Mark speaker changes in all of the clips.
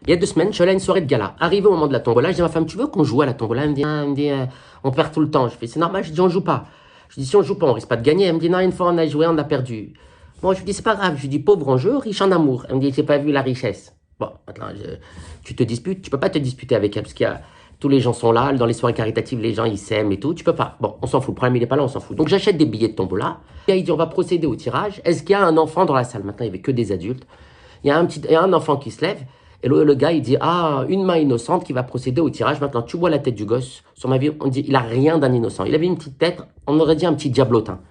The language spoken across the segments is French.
Speaker 1: Il y a 2 semaines, je suis allé à une soirée de gala. Arrivé au moment de la tombola, je dis à ma femme, tu veux qu'on joue à la tombola? Elle me dit, on perd tout le temps. Je fais, c'est normal. Je dis, on joue pas. Je dis, si on joue pas, on risque pas de gagner. Elle me dit, non, une fois on a joué, on a perdu. Bon, je lui dis, c'est pas grave. Je lui dis, pauvre en jeu, riche en amour. Elle me dit, j'ai pas vu la richesse. Bon, maintenant, tu te disputes. Tu peux pas te disputer avec elle parce qu'il y a, tous les gens sont là. Dans les soirées caritatives, les gens, ils s'aiment et tout. Tu peux pas. Bon, on s'en fout. Le problème, il est pas là, on s'en fout. Donc, j'achète des billets de tombola. Et il dit, on va procéder au tirage. Est-ce qu'il y a un enfant dans la salle? Maintenant, il y avait que des adultes. Il y a un enfant qui se lève. Et le gars, il dit, ah, une main innocente qui va procéder au tirage. Maintenant, tu vois la tête du gosse. Sur ma vie, on dit, il a rien d'un innocent. Il avait une petite tête, on aurait dit un petit diablotin.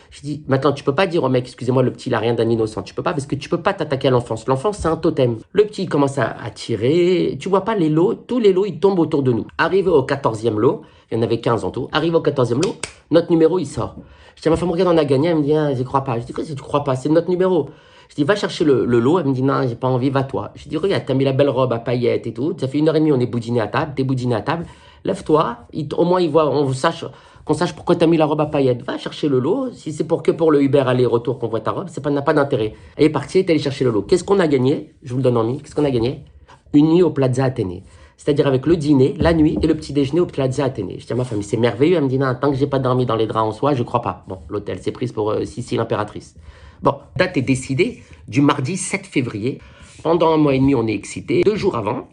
Speaker 1: Je dis, maintenant, tu peux pas dire au mec, excusez-moi, le petit, il a rien d'un innocent. Tu peux pas, parce que tu peux pas t'attaquer à l'enfance. L'enfance, c'est un totem. Le petit, il commence à tirer. Tu vois pas les lots, tous les lots, ils tombent autour de nous. Arrivé au 14e lot, il y en avait 15 en tout. Arrivé au 14e lot, notre numéro, il sort. Je dis à ma femme, regarde, on a gagné. Elle me dit, ah, je crois pas. Je dis, quoi, si tu crois pas, c'est notre numéro. Je dis, va chercher le lot. Elle me dit, non, j'ai pas envie, va-toi. Je dis, regarde, t'as mis la belle robe à paillettes et tout. Ça fait 1h30, on est boudiné à table. T'es boudiné à table. Lève-toi. Au moins, qu'on sache pourquoi t'as mis la robe à paillettes. Va chercher le lot. Si c'est que pour le Uber aller-retour qu'on voit ta robe, n'a pas d'intérêt. Elle est partie, elle est allée chercher le lot. Qu'est-ce qu'on a gagné? Je vous le donne en mille. Qu'est-ce qu'on a gagné? Une nuit au Plaza Athénée. C'est-à-dire avec le dîner, la nuit et le petit déjeuner au Plaza Athénée. Je dis à ma famille, c'est merveilleux. Elle me dit, non, tant que j'ai pas dormi dans les draps en soie, je crois pas. Bon, l'hôtel, c'est prise pour Sissi l'impératrice. Bon, date est décidée du mardi 7 février. Pendant un mois et demi, on est excité. 2 jours avant,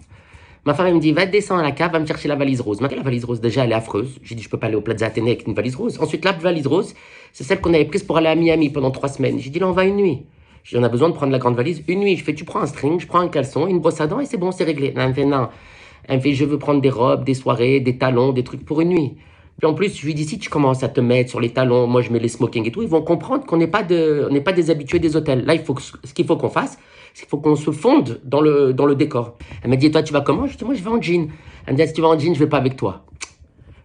Speaker 1: ma femme elle me dit, va descendre à la cave, va me chercher la valise rose. Maintenant, la valise rose, déjà, elle est affreuse. J'ai dit, je peux pas aller au Plaza Athénée avec une valise rose. Ensuite, la valise rose, c'est celle qu'on avait prise pour aller à Miami pendant 3 semaines. J'ai dit, là, on va une nuit. J'ai dit, on a besoin de prendre la grande valise une nuit. Je fais, tu prends un string, je prends un caleçon, une brosse à dents et c'est bon, c'est réglé. Elle me fait, non. Elle me fait, je veux prendre des robes, des soirées, des talons, des trucs pour une nuit. Puis en plus, je lui dis, si tu commences à te mettre sur les talons, moi je mets les smokings et tout, ils vont comprendre qu'on n'est pas des habitués des hôtels. Là, ce qu'il faut qu'on fasse, c'est qu'il faut qu'on se fonde dans le décor. Elle m'a dit, toi, tu vas comment? Je dis, moi, je vais en jean. Elle me dit, si tu vas en jean, je vais pas avec toi.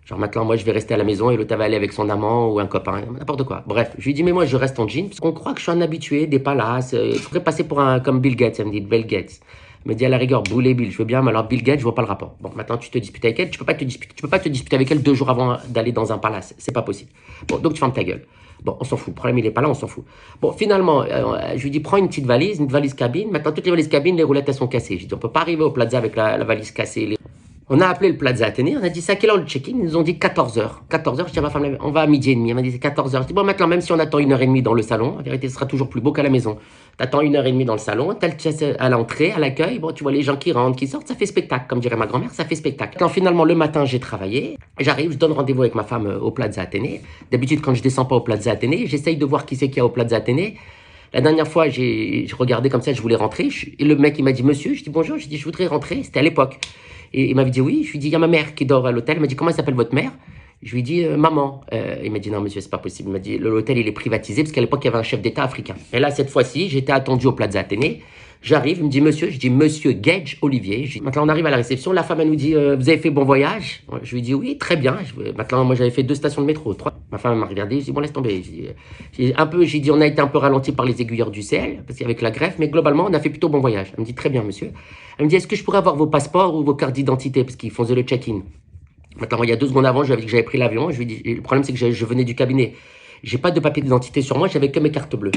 Speaker 1: Genre maintenant, moi, je vais rester à la maison et l'autre va aller avec son amant ou un copain, n'importe quoi. Bref, je lui dis, mais moi, je reste en jean parce qu'on croit que je suis un habitué des palaces. Je pourrais passer pour comme Bill Gates. Elle me dit, Bill Gates. Elle me dit à la rigueur, boulet Bill, je veux bien, mais alors Bill Gates, je vois pas le rapport. Bon, maintenant, tu te disputes avec elle, tu peux pas te disputer avec elle 2 jours avant d'aller dans un palace. C'est pas possible. Bon, donc tu fermes ta gueule. Bon, on s'en fout. Le problème, il est pas là, on s'en fout. Bon, finalement, je lui dis, prends une petite valise, une valise cabine. Maintenant, toutes les valises cabines, les roulettes, elles sont cassées. Je dis, on peut pas arriver au Plaza avec la valise cassée. On a appelé le Plaza Athénée, on a dit, c'est à quelle heure le check-in? Ils nous ont dit 14h. 14h, je dis à ma femme, on va à 12h30. Elle m'a dit, c'est 14h. Je dis, bon, maintenant, même si on attend 1h30 dans le salon, en vérité, ce sera toujours plus beau qu'à la maison. T'attends 1h30 dans le salon, t'as le chess à l'entrée, à l'accueil, bon, tu vois les gens qui rentrent, qui sortent, ça fait spectacle. Comme dirait ma grand-mère, ça fait spectacle. Quand finalement, le matin, j'ai travaillé, j'arrive, je donne rendez-vous avec ma femme au Plaza Athénée. D'habitude, quand je descends pas au Plaza Athénée, j'essaye de voir qui c'est qu'il y a au Plaza Athénée. La dernière fois, j'ai regardé comme ça, je voulais rentrer. Et le mec, il m'a dit, monsieur, je dis bonjour, je dis, je voudrais rentrer. C'était à l'époque. Et il m'avait dit oui. Je lui ai dit, il y a ma mère qui dort à l'hôtel. Il m'a dit, comment s'appelle votre mère? Je lui ai dit, maman. Il m'a dit, non, monsieur, c'est pas possible. Il m'a dit, l'hôtel, il est privatisé parce qu'à l'époque, il y avait un chef d'État africain. Et là, cette fois-ci, j'étais attendu au Plaza Athénée. J'arrive, il me dit, monsieur, je dis, monsieur Gage Olivier. Maintenant, on arrive à la réception. La femme, elle nous dit, vous avez fait bon voyage? Je lui dis, oui, très bien. Maintenant, moi, j'avais fait 2 stations de métro, 3. Ma femme m'a regardé. Je dis, bon, laisse tomber. J'ai dit, on a été un peu ralenti par les aiguilleurs du ciel, parce qu'avec la greffe, mais globalement, on a fait plutôt bon voyage. Elle me dit, très bien, monsieur. Elle me dit, est-ce que je pourrais avoir vos passeports ou vos cartes d'identité? Parce qu'ils faisaient le check-in. Maintenant, il y a 2 secondes avant, je lui avais dit que j'avais pris l'avion. Je lui ai dit, le problème, c'est que je venais du cabinet. J'ai pas de papier d'identité sur moi, j'avais que mes cartes bleues.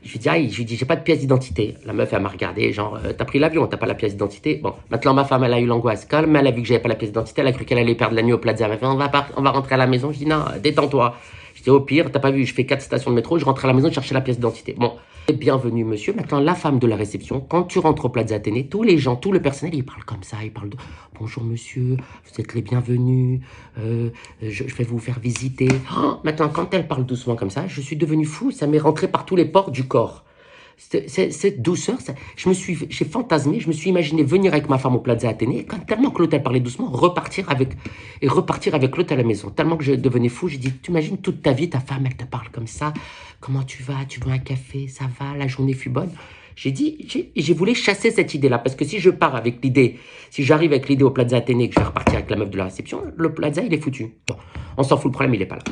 Speaker 1: Je lui dis, aïe, je lui dis, j'ai pas de pièce d'identité. La meuf, elle m'a regardé, genre, t'as pris l'avion, t'as pas la pièce d'identité. Bon, maintenant, ma femme, elle a eu l'angoisse. Quand elle a vu que j'avais pas la pièce d'identité, elle a cru qu'elle allait perdre la nuit au Plaza. Elle m'a fait, on va rentrer à la maison. Je dis, non, détends-toi. Je dis, au pire, t'as pas vu, je fais 4 stations de métro, je rentre à la maison, je cherche la pièce d'identité. Bon, bienvenue, monsieur. Maintenant, la femme de la réception, quand tu rentres au Plaza Athénée, tous les gens, tout le personnel, ils parlent comme ça, ils parlent de bonjour, monsieur, vous êtes les bienvenus, je vais vous faire visiter. Oh, maintenant, quand elle parle doucement comme ça, je suis devenu fou, ça m'est rentré par tous les pores du corps. Cette douceur, j'ai fantasmé, je me suis imaginé venir avec ma femme au Plaza Athénée, tellement que l'hôtel parlait doucement, repartir avec l'hôtel à la maison. Tellement que je devenais fou, j'ai dit, tu imagines toute ta vie, ta femme, elle te parle comme ça, comment tu vas, tu veux un café, ça va, la journée fut bonne. J'ai voulu chasser cette idée-là, parce que si je pars avec l'idée, si j'arrive avec l'idée au Plaza Athénée, que je vais repartir avec la meuf de la réception, le Plaza, il est foutu. Bon, on s'en fout, le problème, il est pas là.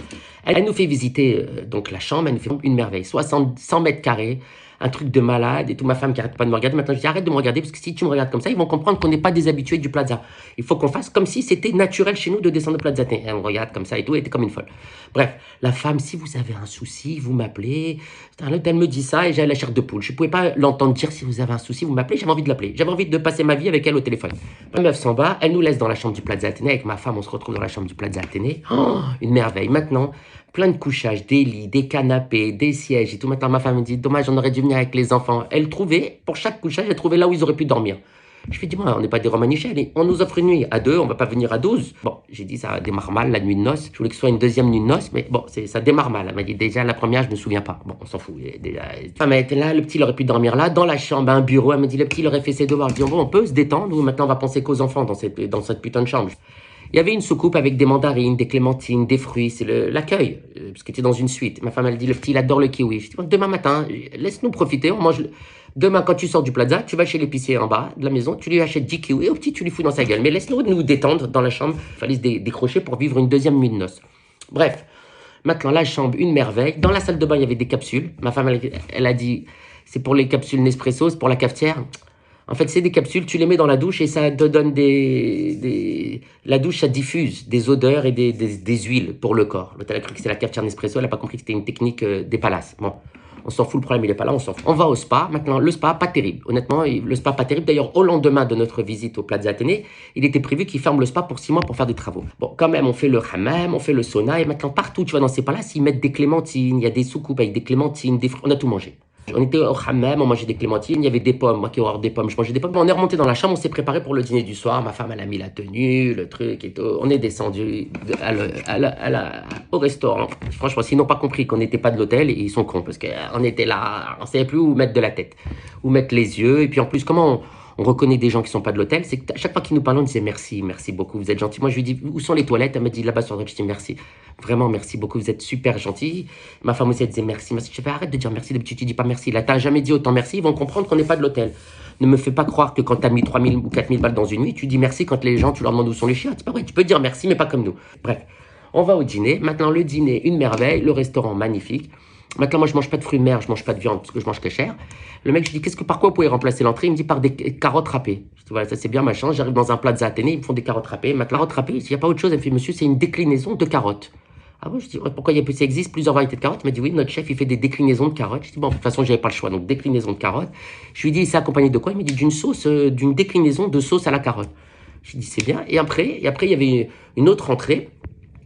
Speaker 1: Elle nous fait visiter donc la chambre, elle nous fait une merveille, 100 mètres carrés, un truc de malade et tout. Ma femme qui arrête pas de me regarder. Maintenant, je dis arrête de me regarder parce que si tu me regardes comme ça, ils vont comprendre qu'on n'est pas des habitués du plaza. Il faut qu'on fasse comme si c'était naturel chez nous de descendre au plaza. Elle me regarde comme ça et tout, elle était comme une folle. Bref, la femme, si vous avez un souci, vous m'appelez. Elle me dit ça et j'ai la chair de poule. Je ne pouvais pas l'entendre dire si vous avez un souci, vous m'appelez. J'avais envie de l'appeler. J'avais envie de passer ma vie avec elle au téléphone. La meuf s'en va, elle nous laisse dans la chambre du Plaza Athénée. Avec ma femme, on se retrouve dans la chambre du Plaza Athénée. Oh, une merveille. Maintenant, plein de couchages, des lits, des canapés, des sièges et tout. Maintenant, ma femme me dit, dommage, on aurait dû venir avec les enfants. Elle trouvait, pour chaque couchage, elle trouvait là où ils auraient pu dormir. Je lui ai dit, moi, on n'est pas des Romanichels, on nous offre une nuit à 2, on va pas venir à 12. Bon, j'ai dit, ça démarre mal, la nuit de noces. Je voulais que ce soit une deuxième nuit de noces, mais bon, ça démarre mal. Elle m'a dit, déjà, la première, je me souviens pas. Bon, on s'en fout. Déjà, la femme était là, le petit, il aurait pu dormir là, dans la chambre, un bureau. Elle m'a dit, le petit, il aurait fait ses devoirs. Je dis, bon, on peut se détendre, ou maintenant, on va penser qu'aux enfants dans cette putain de chambre. Il y avait une soucoupe avec des mandarines, des clémentines, des fruits, c'est l'accueil, parce que tu es dans une suite. Ma femme, elle dit, le petit, il adore le kiwi. Je dis, bon, demain matin, laisse-nous profiter, on mange. Demain, quand tu sors du plaza, tu vas chez l'épicier en bas de la maison, tu lui achètes 10 kiwis, au petit, tu lui fous dans sa gueule. Mais laisse-nous nous détendre dans la chambre. Il fallait se décrocher pour vivre une deuxième nuit de noces. Bref, maintenant, la chambre, une merveille. Dans la salle de bain, il y avait des capsules. Ma femme, elle a dit, c'est pour les capsules Nespresso, c'est pour la cafetière. En fait, c'est des capsules, tu les mets dans la douche et ça te donne La douche, ça diffuse des odeurs et des huiles pour le corps. L'autre, elle a cru que c'était la cafetière Nespresso, elle n'a pas compris que c'était une technique des palaces. Bon, on s'en fout, le problème, il n'est pas là, on s'en fout. On va au spa. Maintenant, le spa, pas terrible. Honnêtement, le spa, pas terrible. D'ailleurs, au lendemain de notre visite au Plaza Athénée, il était prévu qu'ils ferment le spa pour 6 mois pour faire des travaux. Bon, quand même, on fait le hammam, on fait le sauna et maintenant, partout, tu vas dans ces palaces, ils mettent des clémentines, il y a des soucoupes avec des clémentines, des fruits, on a tout mangé. On était au hammam, on mangeait des clémentines, il y avait des pommes, moi qui ai horreur des pommes, je mangeais des pommes. On est remonté dans la chambre, on s'est préparé pour le dîner du soir, ma femme elle a mis la tenue, le truc et tout. On est descendu au restaurant. Franchement, s'ils n'ont pas compris qu'on n'était pas de l'hôtel, ils sont cons parce qu'on était là, on savait plus où mettre de la tête, où mettre les yeux. Et puis en plus, comment on reconnaît des gens qui ne sont pas de l'hôtel, c'est que chaque fois qu'ils nous parlent, on disait merci, merci beaucoup, vous êtes gentil. Moi, je lui dis, où sont les toilettes? Elle m'a dit, là-bas sur la droite. Je dis merci, vraiment merci beaucoup, vous êtes super gentil. Ma femme aussi, elle disait merci, merci. Je fais, arrête de dire merci, d'habitude, tu dis pas merci. Là, t'as jamais dit autant merci, ils vont comprendre qu'on n'est pas de l'hôtel. Ne me fais pas croire que quand tu as mis 3000 ou 4000 balles dans une nuit, tu dis merci quand les gens, tu leur demandes où sont les chiens. C'est pas vrai, tu peux dire merci, mais pas comme nous. Bref, on va au dîner. Maintenant, le dîner, une merveille, le restaurant magnifique. Maintenant, moi, je mange pas de fruits de mer, je mange pas de viande parce que je mange que cher. Le mec, je dis, par quoi vous pouvez remplacer l'entrée? Il me dit, par des carottes râpées. Je dis, voilà, ça c'est bien, machin. J'arrive dans un Plaza Athénée, ils me font des carottes râpées. Maintenant, carottes râpées, il n'y a pas autre chose. Elle me fait, monsieur, c'est une déclinaison de carottes. Ah bon, je dis, pourquoi ça existe plusieurs variétés de carottes? Il m'a dit, oui, notre chef, il fait des déclinaisons de carottes. Je dis, bon, de toute façon, j'avais pas le choix, donc déclinaison de carottes. Je lui dis, c'est accompagné de quoi? Il me dit, d'une sauce, d'une déclinaison de sauce à la carotte. Je lui dis, c'est bien. Et après, il y avait une autre entrée.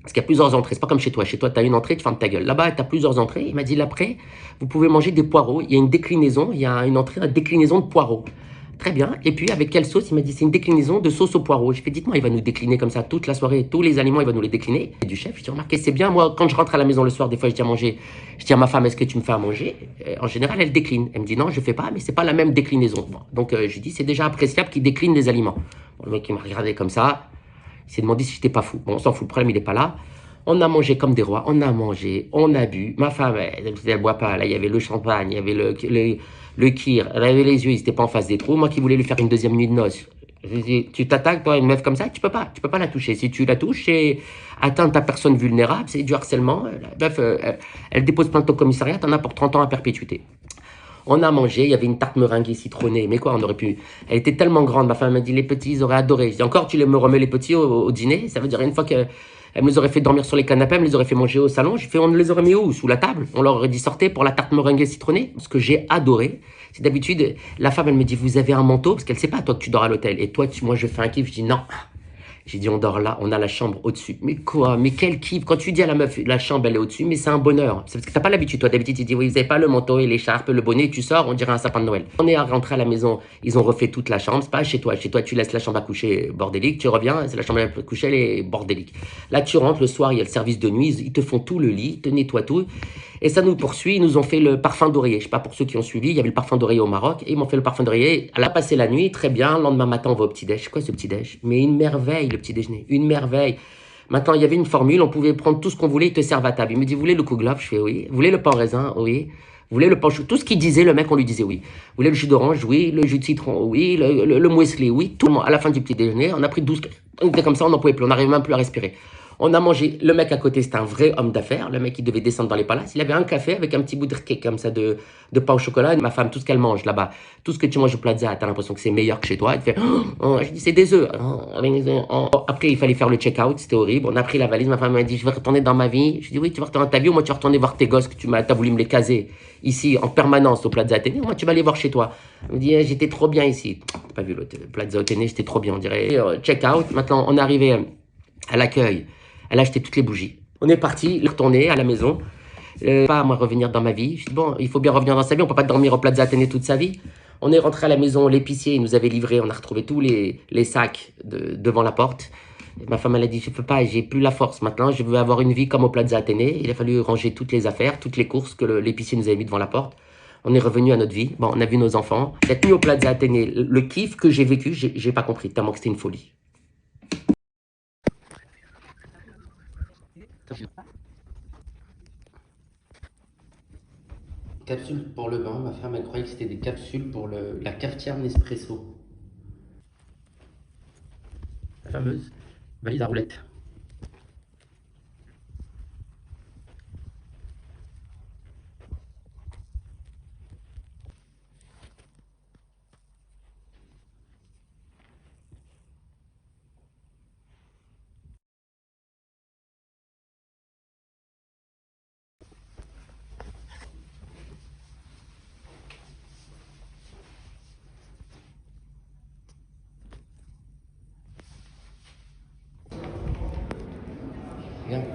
Speaker 1: Parce qu'il y a plusieurs entrées, c'est pas comme chez toi. Chez toi, tu as une entrée, tu fermes ta gueule. Là-bas, tu as plusieurs entrées. Il m'a dit, après, vous pouvez manger des poireaux. Il y a une déclinaison, il y a une entrée, une déclinaison de poireaux. Très bien. Et puis, avec quelle sauce? Il m'a dit, c'est une déclinaison de sauce au poireau. Je fais, dites-moi, il va nous décliner comme ça toute la soirée. Tous les aliments, il va nous les décliner. Et du chef, je dis, remarquez, c'est bien. Moi, quand je rentre à la maison le soir, des fois, je dis à manger. Je dis à ma femme, est-ce que tu me fais à manger? En général, elle décline. Elle me dit, non, je fais pas, mais c'est pas la même déclinaison. Bon, donc, je lui dis, c'est déjà appréciable qu'il décline les aliments. Bon, le mec, il m'a regardé comme ça. Il s'est demandé si j'étais pas fou. Bon, on s'en fout. Le problème, il est pas là. On a mangé comme des rois, on a mangé, on a bu. Ma femme, elle boit pas. Là, il y avait le champagne, il y avait le kir. Elle avait les yeux, ils n'étaient pas en face des trous. Moi qui voulais lui faire une deuxième nuit de noces. Je lui dis, tu t'attaques, toi, une meuf comme ça, tu peux pas la toucher. Si tu la touches, c'est atteindre ta personne vulnérable, c'est du harcèlement. La meuf, elle dépose plainte au commissariat, t'en as pour 30 ans à perpétuité. On a mangé, il y avait une tarte meringuée citronnée, mais quoi, on aurait pu... Elle était tellement grande, ma femme m'a dit, les petits, ils auraient adoré. Je dis, encore, me remets les petits au dîner? Ça veut dire, une fois que... Elle me les aurait fait dormir sur les canapés, elle me les aurait fait manger au salon. J'ai fait, on les aurait mis où? Sous la table. On leur aurait dit, sortez pour la tarte meringuée citronnée. Ce que j'ai adoré, c'est d'habitude, la femme, elle me dit, vous avez un manteau? Parce qu'elle sait pas, toi, que tu dors à l'hôtel. Et toi, moi, je fais un kiff. Je dis, non. J'ai dit, on dort là, on a la chambre au-dessus. Mais quoi? Mais quel kiff? Quand tu dis à la meuf, la chambre, elle est au-dessus, mais c'est un bonheur. C'est parce que t'as pas l'habitude. Toi, d'habitude, tu dis, oui, vous avez pas le manteau et l'écharpe, le bonnet, tu sors, on dirait un sapin de Noël. On est rentré à la maison, ils ont refait toute la chambre. C'est pas chez toi. Chez toi, tu laisses la chambre à coucher bordélique, tu reviens, c'est la chambre à coucher, elle est bordélique. Là, tu rentres le soir, il y a le service de nuit, ils te font tout le lit, ils te nettoient tout. Et ça nous poursuit, ils nous ont fait le parfum d'oreiller. Je sais pas pour ceux qui ont suivi, il y avait le parfum d'oreiller au Maroc, et ils m'ont fait le parfum d'oreiller. Elle a passé la nuit, très bien. Le lendemain matin, on va au petit-déj. Quoi ce petit-déj? Mais une merveille, le petit-déjeuner. Une merveille. Maintenant, il y avait une formule, on pouvait prendre tout ce qu'on voulait, ils te servent à table. Il me dit, vous voulez le kouglof? Je fais oui. Vous voulez le pain raisin? Oui. Vous voulez le pain chou? Tout ce qu'il disait, le mec, on lui disait oui. Vous voulez le jus d'orange? Oui. Le jus de citron? Oui. Le muesli? Oui. Tout le monde. À la fin du petit-déjeuner, on a pris 12. On était comme ça, on n'en pouvait plus. On n'arrivait même plus à respirer. On a mangé, le mec à côté, c'était un vrai homme d'affaires. Le mec, il devait descendre dans les palaces. Il avait un café avec un petit bout de cake comme ça de pain au chocolat. Ma femme, tout ce qu'elle mange là-bas, tout ce que tu manges au Plaza, t'as l'impression que c'est meilleur que chez toi. Elle te fait, oh, je dis, c'est des œufs. Après, il fallait faire le check-out, c'était horrible. On a pris la valise. Ma femme m'a dit, je vais retourner dans ma vie. Je dis, oui, tu vas retourner dans ta vie ou moi, tu vas retourner voir tes gosses que t'as voulu me les caser ici en permanence au Plaza Athénée. Moi, tu vas aller voir chez toi. Elle me dit, j'étais trop bien ici. T'as pas vu le Plaza Athénée, j'étais trop bien, on dirait. Check-out. Maintenant, on est arrivé à l'accueil. Elle a acheté toutes les bougies. On est parti, retourner à la maison. Pas moi revenir dans ma vie. Je dis, bon, il faut bien revenir dans sa vie. On peut pas dormir au Plaza Athénée toute sa vie. On est rentré à la maison. L'épicier nous avait livré. On a retrouvé tous les sacs devant la porte. Et ma femme, elle a dit, je peux pas, j'ai plus la force maintenant. Je veux avoir une vie comme au Plaza Athénée. Il a fallu ranger toutes les affaires, toutes les courses que l'épicier nous avait mis devant la porte. On est revenu à notre vie. Bon, on a vu nos enfants. Cette nuit au Plaza Athénée, le kiff que j'ai vécu, j'ai pas compris. Tellement que c'était une folie. Capsules pour le bain. Ma femme, elle croyait que c'était des capsules pour la cafetière Nespresso. La fameuse valise à roulettes. Regarde.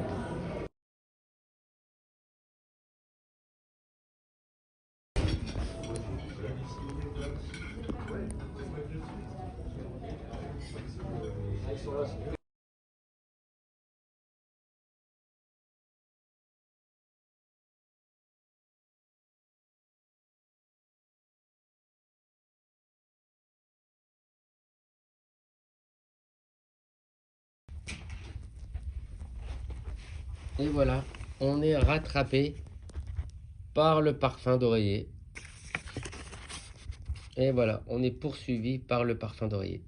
Speaker 1: Et voilà, on est rattrapé par le parfum d'oreiller. Et voilà, on est poursuivi par le parfum d'oreiller.